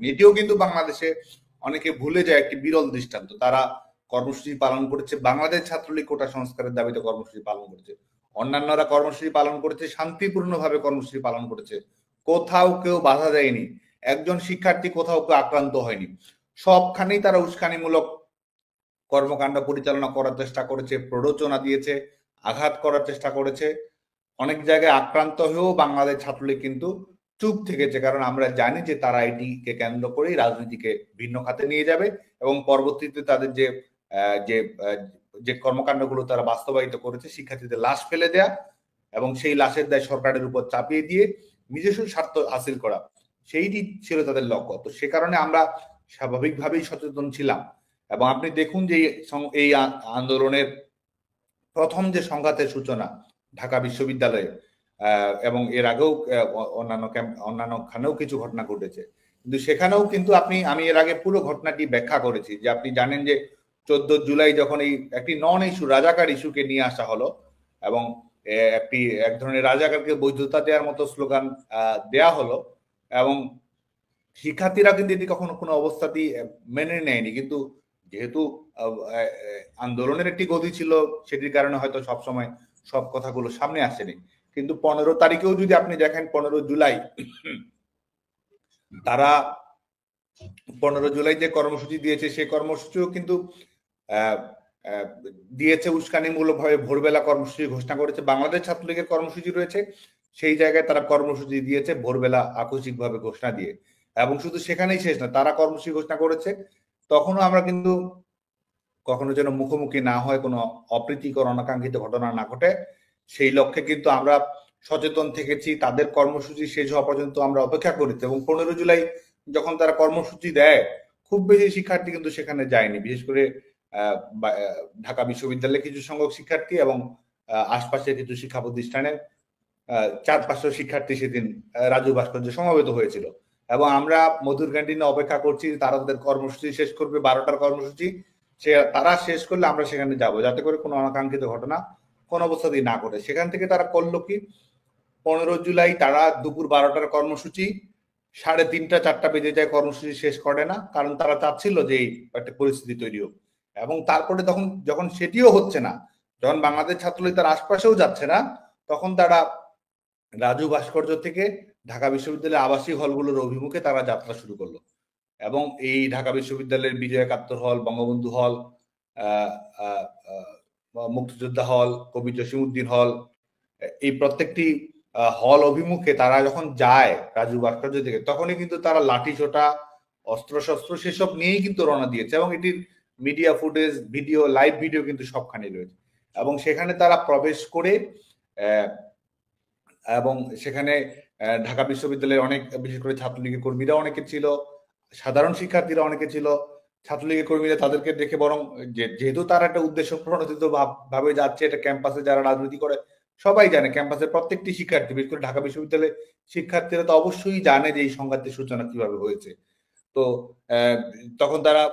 এটিও কিন্তু বাংলাদেশে অনেকে ভুলে যায় একটি বিরল দৃষ্টান্ত। তারা কর্মসূচি পালন করেছে, বাংলাদেশ ছাত্রলীগ কোটা সংস্কারের দাবিতে কর্মসূচি পালন করেছে, অন্যান্যরা কর্মসূচি পালন করেছে, শান্তিপূর্ণভাবে কর্মসূচি পালন করেছে, কোথাও কেউ বাধা দেয়নি, একজন শিক্ষার্থী কোথাও কেউ আক্রান্ত হয়নি। সবখানেই তারা উস্কানিমূলক কর্মকাণ্ড পরিচালনা করার চেষ্টা করেছে, প্ররোচনা দিয়েছে, আঘাত করার চেষ্টা করেছে। অনেক জায়গায় আক্রান্ত হয়েও বাংলাদেশ ছাত্রলীগ কিন্তু চুপ থেকেছে, কারণ আমরা জানি যে তারা এটিকে কেন্দ্র করেই রাজনীতিকে ভিন্ন খাতে নিয়ে যাবে এবং পরবর্তীতে তাদের যে যে যে কর্মকাণ্ডগুলো তারা বাস্তবায়িত করেছে, শিক্ষার্থীদের লাশ ফেলে দেয়া এবং সেই লাশের দায় সরকারের উপর চাপিয়ে দিয়ে নিজস্ব স্বার্থ হাসিল করা, সেইটি ছিল তাদের লক্ষ্য। তো সে কারণে আমরা স্বাভাবিকভাবেই সচেতন ছিলাম। এবং আপনি দেখুন যে এই আন্দোলনের প্রথম যে সংঘাতের সূচনা ঢাকা বিশ্ববিদ্যালয়ে এবং এর আগেও অন্যান্য খানেও কিছু ঘটনা ঘটেছে, কিন্তু সেখানেও কিন্তু আমি এর আগে পুরো ঘটনাটি ব্যাখ্যা করেছি যে আপনি জানেন যে 14 জুলাই যখন একটি নন ইস্যু রাজাকার ইস্যুকে নিয়ে আসা হলো এবং এক ধরনের রাজাকারকে বৈধতা দেওয়ার মতো স্লোগান দেয়া হলো এবং শিক্ষার্থীরা কিন্তু এটি কখনো কোনো অবস্থাতেই মেনে নেয়নি। কিন্তু যেহেতু আন্দোলনের একটি গতি ছিল, সেটির কারণে হয়তো সবসময় সব কথাগুলো সামনে আসেনি। কিন্তু 15 তারিখেও যদি আপনি দেখেন, 15 জুলাই তারা 15 জুলাই যে কর্মসূচি দিয়েছে, সেই কর্মসূচিও কিন্তু দিয়েছে উস্কানিমূলকভাবে। ভোরবেলা কর্মসূচি ঘোষণা করেছে, বাংলাদেশ ছাত্রলীগের কর্মসূচি রয়েছে, সেই জায়গায় তারা কর্মসূচি দিয়েছে ভোরবেলা আকস্মিকভাবে ঘোষণা দিয়ে। এবং শুধু সেখানেই শেষ না, তারা কর্মসূচি ঘোষণা করেছে, তখনও আমরা কিন্তু কখনো যেন মুখোমুখি না হয়, কোনো অপ্রীতিকর অনাকাঙ্ক্ষিত ঘটনা না ঘটে, সেই লক্ষ্যে কিন্তু আমরা সচেতন থেকেছি। তাদের কর্মসূচি শেষ হওয়া পর্যন্ত আমরা অপেক্ষা করেছি এবং 15 জুলাই যখন তারা কর্মসূচি দেয়, খুব বেশি শিক্ষার্থী কিন্তু সেখানে যায়নি। বিশেষ করে ঢাকা বিশ্ববিদ্যালয়ের কিছু সংখ্যক শিক্ষার্থী এবং আশপাশের কিছু শিক্ষা প্রতিষ্ঠানের 400-500 শিক্ষার্থী সেদিন রাজু ভাস্কর্যে সমবেত হয়েছিল। এবং আমরা মধুর ক্যান্টিনে অপেক্ষা করছি, তারা তাদের কর্মসূচি শেষ করবে, 12টার কর্মসূচি তারা শেষ করলে আমরা সেখানে যাব, যাতে করে কোনো অনাকাঙ্ক্ষিত ঘটনা কোন অবস্থাতেই না ঘটে। সেখান থেকে তারা করলো কি, 15 জুলাই তারা দুপুর 12টার কর্মসূচি 3:30-4টা বেজে যায়, কর্মসূচি শেষ করে না, কারণ তারা চাচ্ছিল যে একটা পরিস্থিতি তৈরি হোক। এবং তারপরে যখন সেটিও হচ্ছে না, যখন বাংলাদেশ ছাত্রলীগ তার আশপাশেও যাচ্ছে না, তখন তারা রাজু ভাস্কর্য থেকে ঢাকা বিশ্ববিদ্যালয়ের আবাসিক হলগুলোর অভিমুখে তারা যাত্রা শুরু করলো। এবং এই ঢাকা বিশ্ববিদ্যালয়ের বিজয় একাত্তর হল, বঙ্গবন্ধু হল, মুক্তিযোদ্ধা হল, কবি জসিমউদ্দিন হল, এই প্রত্যেকটি হল অভিমুখে তারা যখন যায় রাজু ভাস্কর্য থেকে, তখনই কিন্তু তারা লাঠি ছোটা, অস্ত্রশস্ত্র সেসব নিয়েই কিন্তু রওনা দিয়েছে। এবং এটির media footage, video, live video কিন্তু সবখানে রয়েছে। এবং সেখানে তারা প্রবেশ করে এবং সেখানে ঢাকা বিশ্ববিদ্যালয়ের অনেক, বিশেষ করে ছাত্রলীগের কর্মীরা অনেকে ছিল, সাধারণ শিক্ষার্থীরা অনেকে ছিল। ছাত্রলীগের কর্মীরা তাদেরকে দেখে বরং যেহেতু তারা একটা উদ্দেশ্য প্রণোদিত ভাবে যাচ্ছে, এটা ক্যাম্পাসে যারা রাজনীতি করে সবাই জানে, ক্যাম্পাসের প্রত্যেকটি শিক্ষার্থী, বিশেষ করে ঢাকা বিশ্ববিদ্যালয়ের শিক্ষার্থীরা তো অবশ্যই জানে যে এই সংঘাতের সূচনা কিভাবে হয়েছে। তো তখন তারা